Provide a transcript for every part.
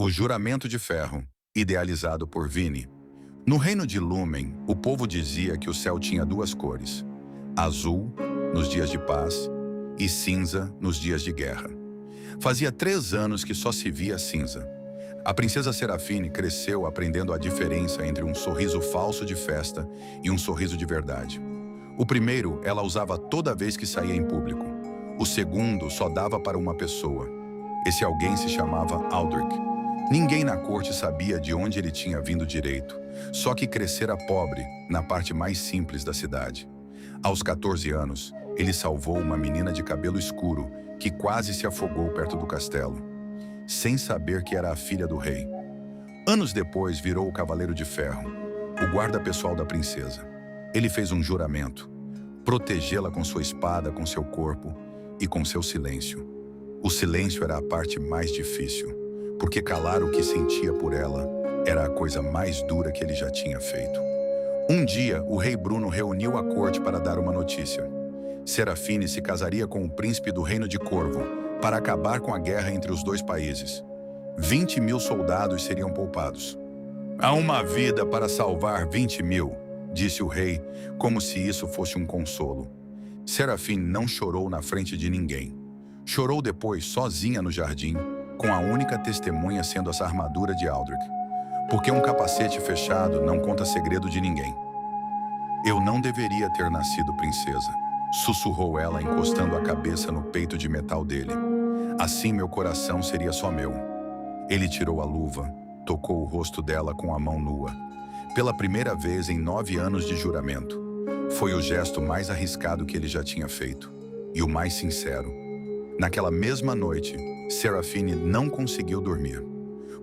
O Juramento de Ferro, idealizado por Vini. No reino de Lúmen, o povo dizia que o céu tinha duas cores: azul, nos dias de paz, e cinza, nos dias de guerra. Fazia 3 anos que só se via cinza. A princesa Serafine cresceu aprendendo a diferença entre um sorriso falso de festa e um sorriso de verdade. O primeiro ela usava toda vez que saía em público. O segundo só dava para uma pessoa. Esse alguém se chamava Aldrich. Ninguém na corte sabia de onde ele tinha vindo direito, só que crescera pobre na parte mais simples da cidade. Aos 14 anos, ele salvou uma menina de cabelo escuro que quase se afogou perto do castelo, sem saber que era a filha do rei. Anos depois, virou o Cavaleiro de Ferro, o guarda pessoal da princesa. Ele fez um juramento: protegê-la com sua espada, com seu corpo e com seu silêncio. O silêncio era a parte mais difícil, porque calar o que sentia por ela era a coisa mais dura que ele já tinha feito. Um dia, o rei Bruno reuniu a corte para dar uma notícia. Serafine se casaria com o príncipe do reino de Corvo para acabar com a guerra entre os dois países. 20.000 soldados seriam poupados. Há uma vida para salvar 20.000, disse o rei, como se isso fosse um consolo. Serafine não chorou na frente de ninguém. Chorou depois sozinha no jardim, com a única testemunha sendo essa armadura de Aldrich. Porque um capacete fechado não conta segredo de ninguém. Eu não deveria ter nascido princesa, sussurrou ela, encostando a cabeça no peito de metal dele. Assim meu coração seria só meu. Ele tirou a luva, tocou o rosto dela com a mão nua. Pela primeira vez em 9 anos de juramento. Foi o gesto mais arriscado que ele já tinha feito. E o mais sincero. Naquela mesma noite, Serafine não conseguiu dormir.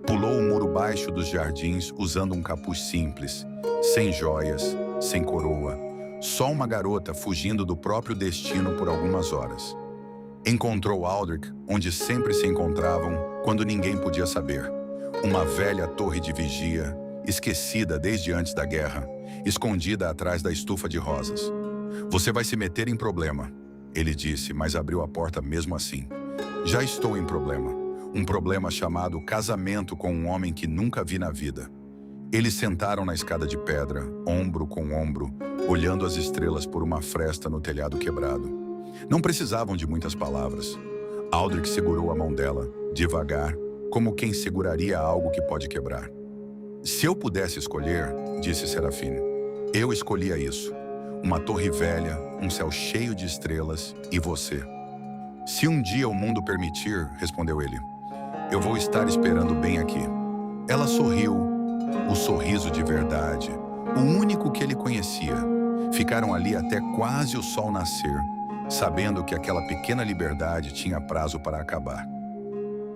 Pulou o muro baixo dos jardins usando um capuz simples, sem joias, sem coroa, só uma garota fugindo do próprio destino por algumas horas. Encontrou Aldrich onde sempre se encontravam, quando ninguém podia saber. Uma velha torre de vigia, esquecida desde antes da guerra, escondida atrás da estufa de rosas. Você vai se meter em problema, ele disse, mas abriu a porta mesmo assim. Já estou em problema. Um problema chamado casamento com um homem que nunca vi na vida. Eles sentaram na escada de pedra, ombro com ombro, olhando as estrelas por uma fresta no telhado quebrado. Não precisavam de muitas palavras. Aldrich segurou a mão dela, devagar, como quem seguraria algo que pode quebrar. Se eu pudesse escolher, disse Serafine, eu escolhia isso. Uma torre velha, um céu cheio de estrelas e você. Se um dia o mundo permitir, respondeu ele, eu vou estar esperando bem aqui. Ela sorriu, o sorriso de verdade, o único que ele conhecia. Ficaram ali até quase o sol nascer, sabendo que aquela pequena liberdade tinha prazo para acabar.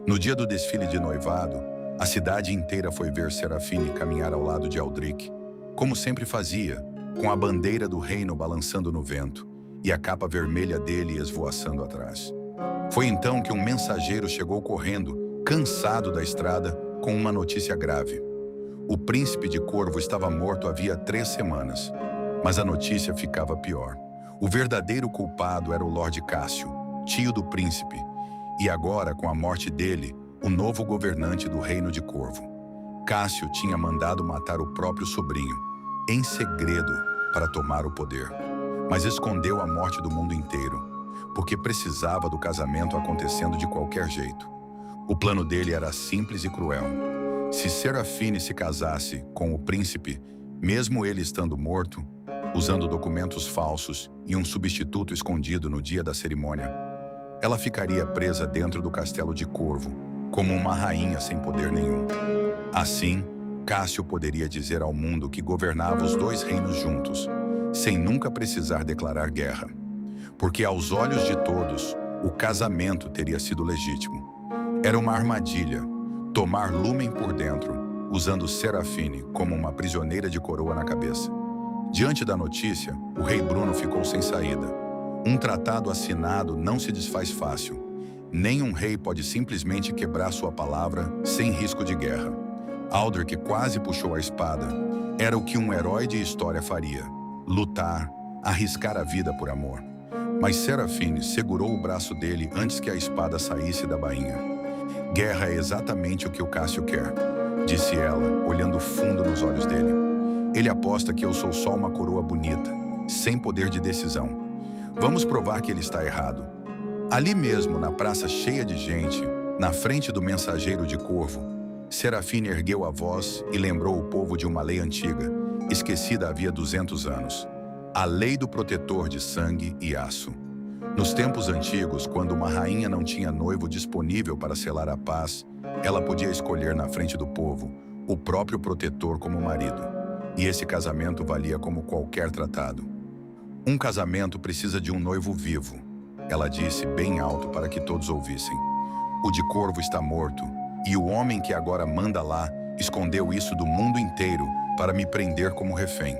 No dia do desfile de noivado, a cidade inteira foi ver Serafine caminhar ao lado de Aldrich, como sempre fazia, com a bandeira do reino balançando no vento e a capa vermelha dele esvoaçando atrás. Foi então que um mensageiro chegou correndo, cansado da estrada, com uma notícia grave. O príncipe de Corvo estava morto havia 3 semanas, mas a notícia ficava pior. O verdadeiro culpado era o Lord Cássio, tio do príncipe, e agora, com a morte dele, o novo governante do reino de Corvo. Cássio tinha mandado matar o próprio sobrinho, em segredo, para tomar o poder, mas escondeu a morte do mundo inteiro, porque precisava do casamento acontecendo de qualquer jeito. O plano dele era simples e cruel. Se Serafine se casasse com o príncipe, mesmo ele estando morto, usando documentos falsos e um substituto escondido no dia da cerimônia, ela ficaria presa dentro do castelo de Corvo, como uma rainha sem poder nenhum. Assim, Cássio poderia dizer ao mundo que governava os 2 reinos juntos, sem nunca precisar declarar guerra. Porque aos olhos de todos, o casamento teria sido legítimo. Era uma armadilha, tomar Lúmen por dentro, usando Serafine como uma prisioneira de coroa na cabeça. Diante da notícia, o rei Bruno ficou sem saída. Um tratado assinado não se desfaz fácil. Nenhum rei pode simplesmente quebrar sua palavra sem risco de guerra. Aldrich quase puxou a espada. Era o que um herói de história faria: lutar, arriscar a vida por amor. Mas Serafine segurou o braço dele antes que a espada saísse da bainha. Guerra é exatamente o que o Cássio quer, disse ela, olhando fundo nos olhos dele. Ele aposta que eu sou só uma coroa bonita, sem poder de decisão. Vamos provar que ele está errado. Ali mesmo, na praça cheia de gente, na frente do mensageiro de Corvo, Serafine ergueu a voz e lembrou o povo de uma lei antiga, esquecida havia 200 anos. A lei do protetor de sangue e aço. Nos tempos antigos, quando uma rainha não tinha noivo disponível para selar a paz, ela podia escolher na frente do povo o próprio protetor como marido. E esse casamento valia como qualquer tratado. Um casamento precisa de um noivo vivo, ela disse bem alto para que todos ouvissem. O de Corvo está morto, e o homem que agora manda lá escondeu isso do mundo inteiro para me prender como refém.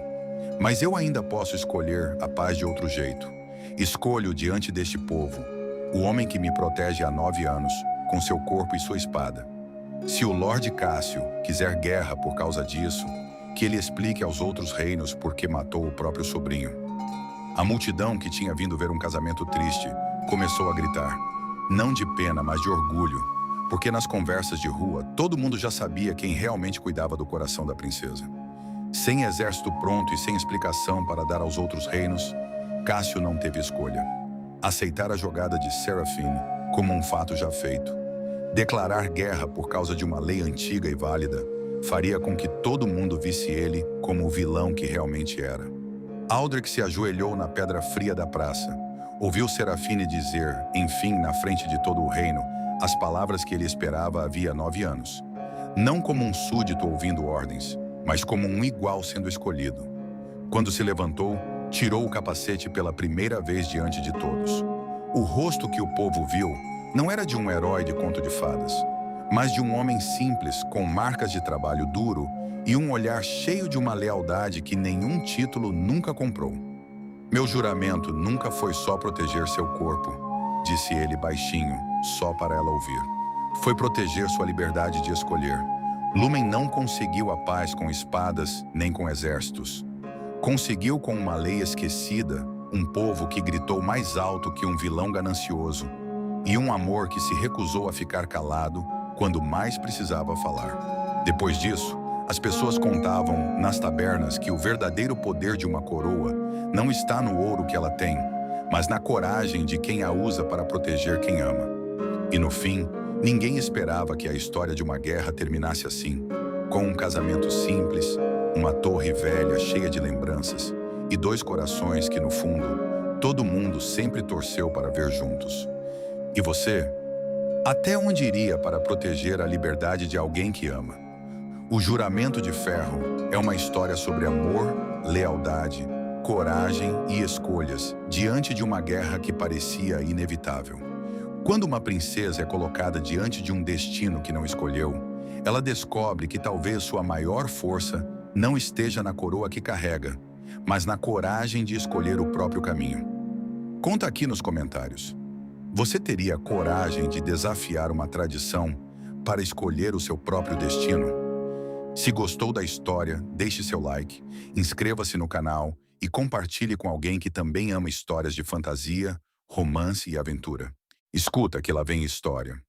Mas eu ainda posso escolher a paz de outro jeito. Escolho diante deste povo o homem que me protege há 9 anos, com seu corpo e sua espada. Se o Lorde Cássio quiser guerra por causa disso, que ele explique aos outros reinos por que matou o próprio sobrinho. A multidão, que tinha vindo ver um casamento triste, começou a gritar, não de pena, mas de orgulho, porque nas conversas de rua, todo mundo já sabia quem realmente cuidava do coração da princesa. Sem exército pronto e sem explicação para dar aos outros reinos, Cássio não teve escolha. Aceitar a jogada de Serafine como um fato já feito. Declarar guerra por causa de uma lei antiga e válida faria com que todo mundo visse ele como o vilão que realmente era. Aldrich se ajoelhou na pedra fria da praça. Ouviu Serafine dizer, enfim, na frente de todo o reino, as palavras que ele esperava havia 9 anos. Não como um súdito ouvindo ordens, mas como um igual sendo escolhido. Quando se levantou, tirou o capacete pela primeira vez diante de todos. O rosto que o povo viu não era de um herói de conto de fadas, mas de um homem simples, com marcas de trabalho duro e um olhar cheio de uma lealdade que nenhum título nunca comprou. Meu juramento nunca foi só proteger seu corpo, disse ele baixinho, só para ela ouvir. Foi proteger sua liberdade de escolher. Lumen não conseguiu a paz com espadas nem com exércitos. Conseguiu com uma lei esquecida, um povo que gritou mais alto que um vilão ganancioso e um amor que se recusou a ficar calado quando mais precisava falar. Depois disso, as pessoas contavam nas tabernas que o verdadeiro poder de uma coroa não está no ouro que ela tem, mas na coragem de quem a usa para proteger quem ama. E no fim, ninguém esperava que a história de uma guerra terminasse assim, com um casamento simples, uma torre velha cheia de lembranças e 2 corações que, no fundo, todo mundo sempre torceu para ver juntos. E você? Até onde iria para proteger a liberdade de alguém que ama? O Juramento de Ferro é uma história sobre amor, lealdade, coragem e escolhas diante de uma guerra que parecia inevitável. Quando uma princesa é colocada diante de um destino que não escolheu, ela descobre que talvez sua maior força não esteja na coroa que carrega, mas na coragem de escolher o próprio caminho. Conta aqui nos comentários. Você teria coragem de desafiar uma tradição para escolher o seu próprio destino? Se gostou da história, deixe seu like, inscreva-se no canal e compartilhe com alguém que também ama histórias de fantasia, romance e aventura. Escuta que lá vem história.